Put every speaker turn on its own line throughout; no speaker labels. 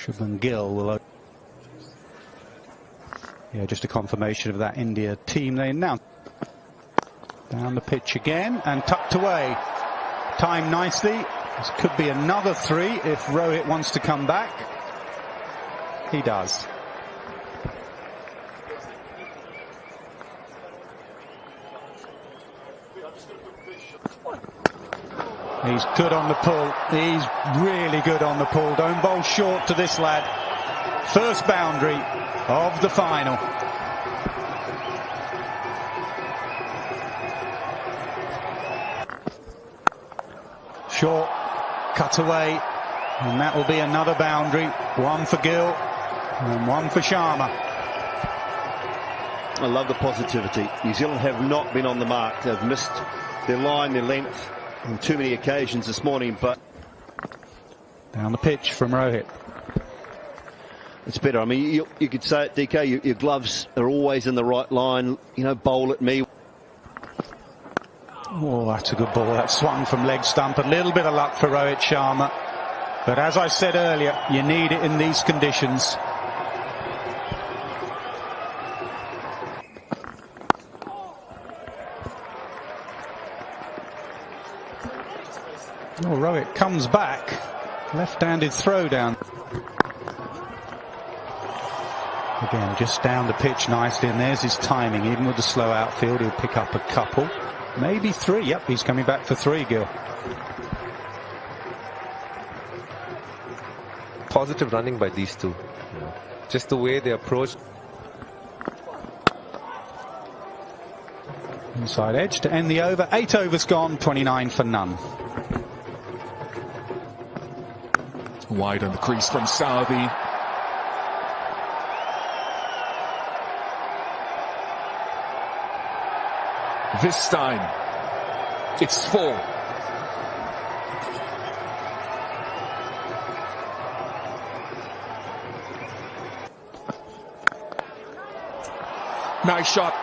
Shubman Gill will... Yeah, just a confirmation of that India team they announced. Down the pitch again and tucked away. Timed nicely. This could be another 3 if Rohit wants to come back. He does. He's good on the pull. He's really good on the pull. Don't bowl short to this lad. First boundary of the final. Short, cut away, and that will be another boundary. 1 for Gill and 1 for Sharma.
I love the positivity. New Zealand have not been on the mark. They've missed their line, their length on too many occasions this morning, but...
Down the pitch from Rohit.
It's better. I mean, you could say it, DK, your gloves are always in the right line. You know, bowl at me.
Oh, that's a good ball. That swung from leg stump. A little bit of luck for Rohit Sharma. But as I said earlier, you need it in these conditions. Oh, Rohit comes back. Left-handed throw down. Again, just down the pitch nicely, and there's his timing. Even with the slow outfield, he'll pick up a couple. Maybe 3. Yep, he's coming back for 3, Gill.
Positive running by these two. Just the way they approach.
Inside edge to end the over. 8 overs gone, 29 for none.
Wide on the crease from Southee. This time, it's 4. Nice shot.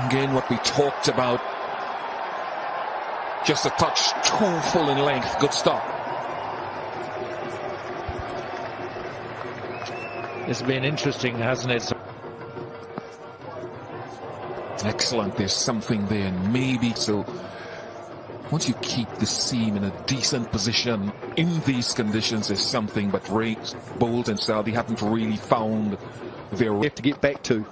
Again, what we talked about. Just a touch too full in length. Good stop.
It's been interesting, hasn't it?
Excellent. There's something there, maybe. So once you keep the seam in a decent position in these conditions, there's something. But Ray, Bolt and Southee haven't really found their way
to get back to.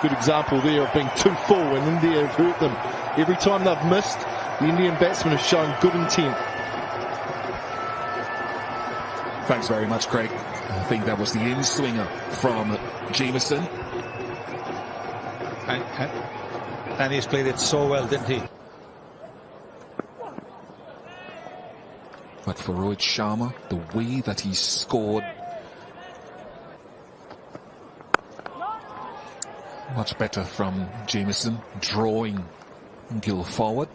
Good example there of being too full, and India have hurt them. Every time they've missed, the Indian batsmen have shown good intent.
Thanks very much, Craig. I think that was the in-swinger from Jameson.
And he's played it so well, didn't he?
But for Rohit Sharma, the way that he scored, much better from Jameson, drawing Gill forward.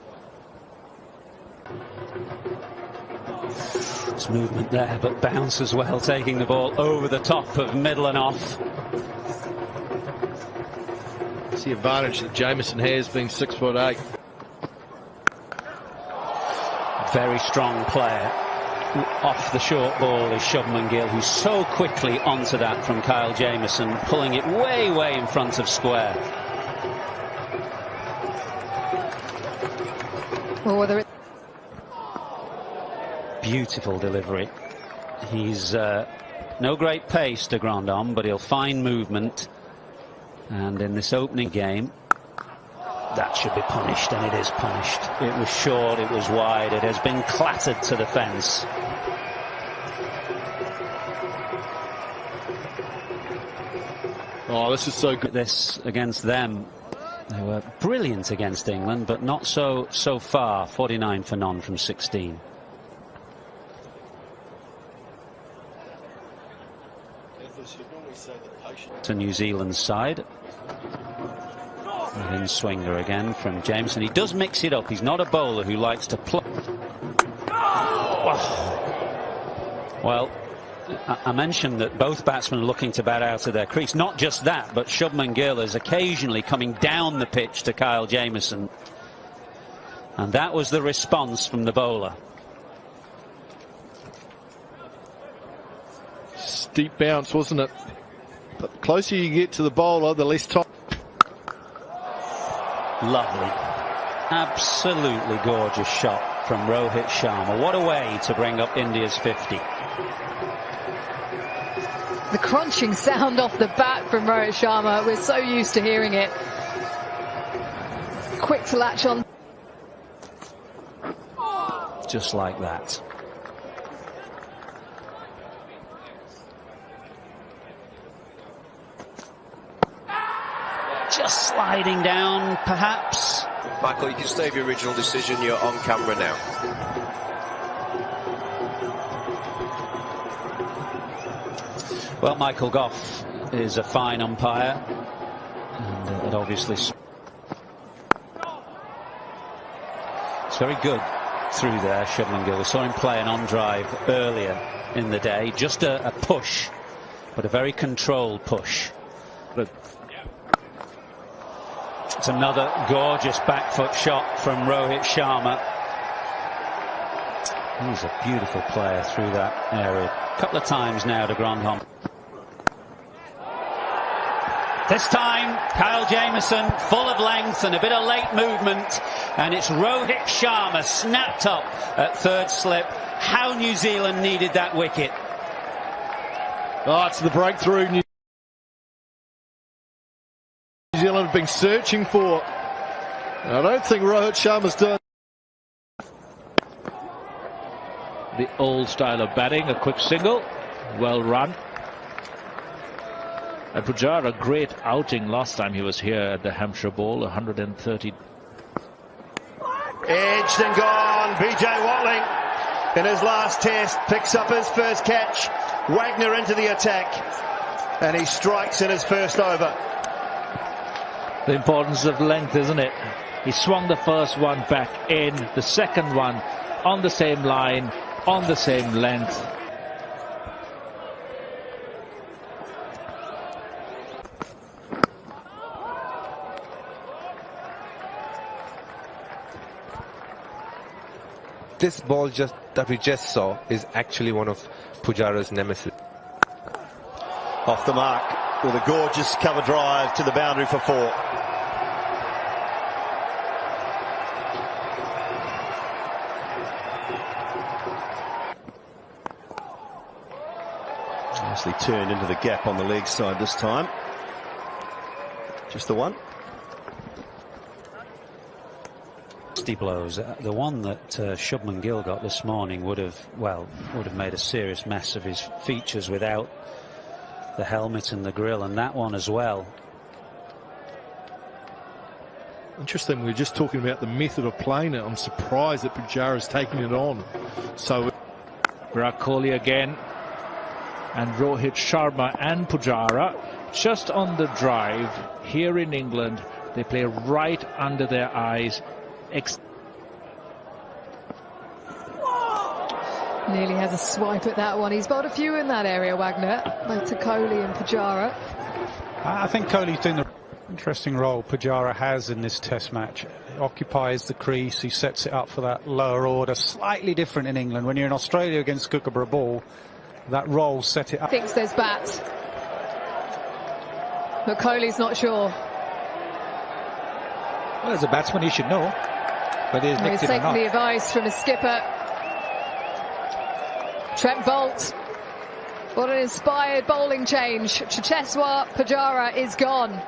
It's movement there, but bounce as well, taking the ball over the top of middle and off.
It's the advantage that Jameson has, being 6'8".
Very strong player. Off the short ball is Shubman Gill, who's so quickly onto that from Kyle Jameson, pulling it way, way in front of square.
Or whether it...
Beautiful delivery. He's no great pace to Grandhomme, but he'll find movement. And in this opening game, that should be punished, and it is punished. It was short, it was wide, it has been clattered to the fence.
Oh, this is so good.
This against them. They were brilliant against England, but not so far. 49 for none from 16. To New Zealand's side. In swinger again from Jameson. He does mix it up. He's not a bowler who likes to play. Oh. Well, I mentioned that both batsmen are looking to bat out of their crease. Not just that, but Shubman Gill is occasionally coming down the pitch to Kyle Jameson. And that was the response from the bowler.
Steep bounce, wasn't it? But the closer you get to the bowler, the less time.
Lovely. Absolutely gorgeous shot from Rohit Sharma. What a way to bring up India's 50.
The crunching sound off the bat from Rohit Sharma. We're so used to hearing it. Quick to latch on.
Just like that. Just sliding down, perhaps.
Michael, you can stay with your original decision. You're on camera now.
Well, Michael Gough is a fine umpire, and it obviously it's very good through there, Shubman Gill. We saw him play an on-drive earlier in the day, just a push, but a very controlled push. But it's another gorgeous back foot shot from Rohit Sharma. He's a beautiful player through that area. A couple of times now to Grandham. This time, Kyle Jamieson, full of length and a bit of late movement, and it's Rohit Sharma snapped up at third slip. How New Zealand needed that wicket.
Oh, it's the breakthrough New Zealand have been searching for. I don't think Rohit Sharma's done.
The old style of batting, a quick single, well run. And Pujara, a great outing last time he was here at the Hampshire Bowl, 130.
Edged and gone. BJ Watling in his last test picks up his first catch. Wagner into the attack, and he strikes in his first over.
The importance of length, isn't it? He swung the first one back in, the second one on the same line, on the same length.
This ball that we just saw is actually one of Pujara's nemesis.
Off the mark with a gorgeous cover drive to the boundary for 4. Nicely turned into the gap on the leg side this time. Just the one.
Blows. The one that Shubman Gill got this morning would have made a serious mess of his features without the helmet and the grill, and that one as well.
Interesting, we were just talking about the method of playing it. I'm surprised that Pujara's taking it on. So
Virat Kohli again, and Rohit Sharma and Pujara just on the drive here in England. They play right under their eyes.
Nearly has a swipe at that one. He's bowled a few in that area, Wagner, both to Kohli and Pujara.
I think Kohli's doing the interesting role Pujara has in this test match. He occupies the crease, he sets it up for that lower order. Slightly different in England. When you're in Australia against Kookaburra ball, that role set it up.
Thinks there's bat, but Kohli's not sure.
Well, as a batsman, he should know. But he's
taking the advice from his skipper. Trent Bolt. What an inspired bowling change. Chiteswa Pujara is gone.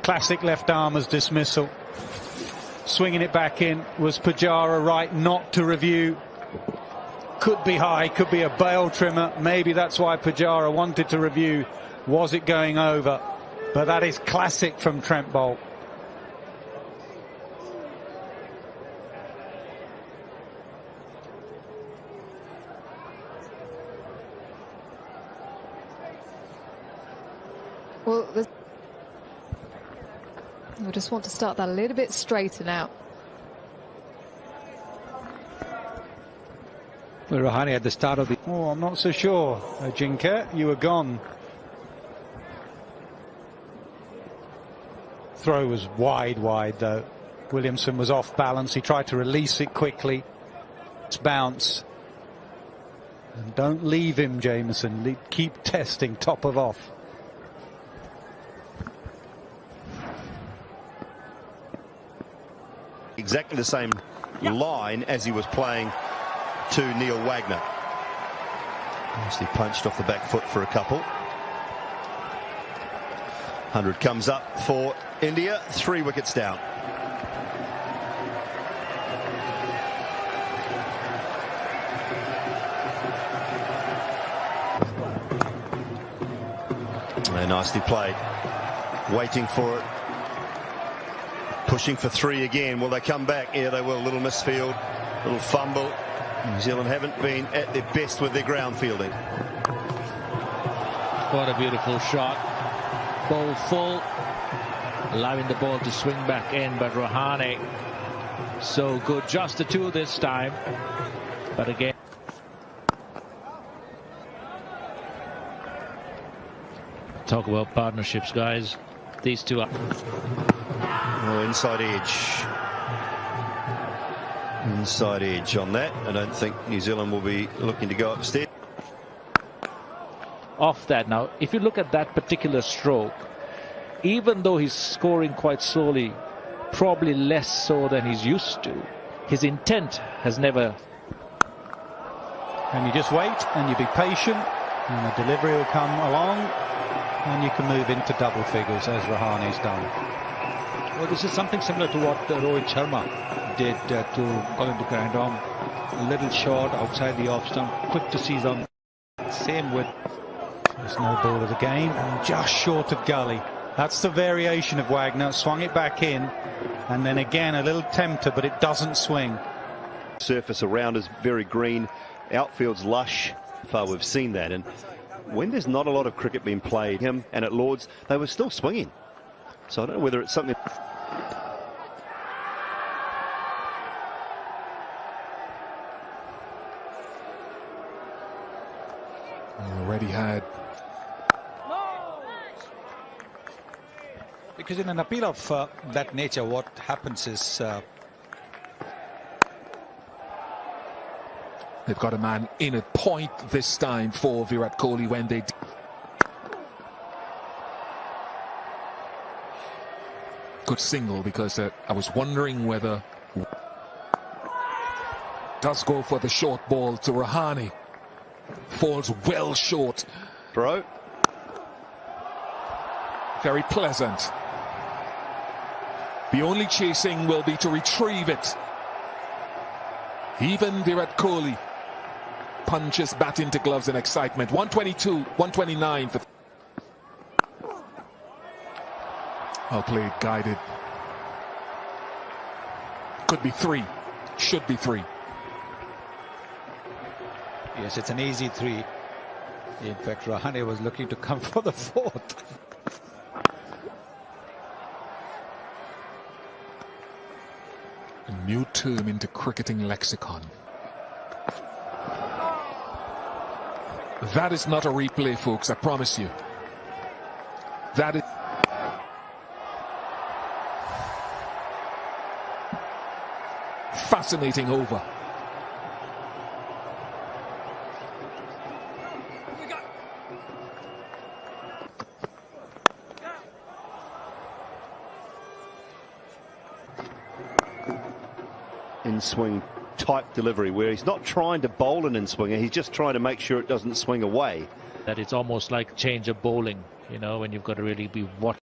Classic left armer's dismissal. Swinging it back in. Was Pujara right not to review? Could be high, could be a bail trimmer. Maybe that's why Pujara wanted to review. Was it going over? But that is classic from Trent Bolt.
Well, I just want to start that a little bit straighter now.
Well, Rahane at the start of the...
Oh, I'm not so sure. Ajinkya, you were gone. Throw was wide though. Williamson was off balance. He tried to release it quickly. It's bounce. And don't leave him, Jamieson. Keep testing top of off.
Exactly the same line as he was playing to Neil Wagner. Nicely punched off the back foot for a couple. 100 comes up for India, 3 wickets down. And nicely played. Waiting for it. Pushing for 3 again. Will they come back? Yeah, they will. Little misfield, little fumble. New Zealand haven't been at their best with their ground fielding.
What a beautiful shot. Ball full, allowing the ball to swing back in, but Rahane so good. Just the 2 this time, but again. Talk about partnerships, guys. These two are.
Oh, inside edge. Inside edge on that. I don't think New Zealand will be looking to go upstairs.
Off that now, if you look at that particular stroke, even though he's scoring quite slowly, probably less so than he's used to, his intent has never.
And you just wait and you be patient, and the delivery will come along, and you can move into double figures as Rahane's done.
Well, this is something similar to what Rohit Sharma did to Colin de Grandhomme. A little short outside the off stump, quick to seize on. Same with.
There's no ball of the game, and just short of gully. That's the variation of Wagner. Swung it back in, and then again a little tempter, but it doesn't swing.
Surface around is very green. Outfield's lush. Far we've seen that, and when there's not a lot of cricket being played, him and at Lord's, they were still swinging. So I don't know whether it's something.
Already had.
Because in an appeal of that nature, what happens is
they've got a man in at point this time for Virat Kohli when they. Good single, because I was wondering whether does go for the short ball to Rahane. Falls well short.
Bro.
Very pleasant. The only chasing will be to retrieve it. Even Virat Kohli punches bat into gloves in excitement. 122, 129 for. Well played, guided. Could be 3. Should be 3.
Yes, it's an easy 3. In fact, Rahane was looking to come for the 4th.
A new term into cricketing lexicon. That is not a replay, folks, I promise you. That is. Fascinating over.
In swing type delivery, where he's not trying to bowl an in swinger, he's just trying to make sure it doesn't swing away.
That it's almost like change of bowling, you know, when you've got to really be watching.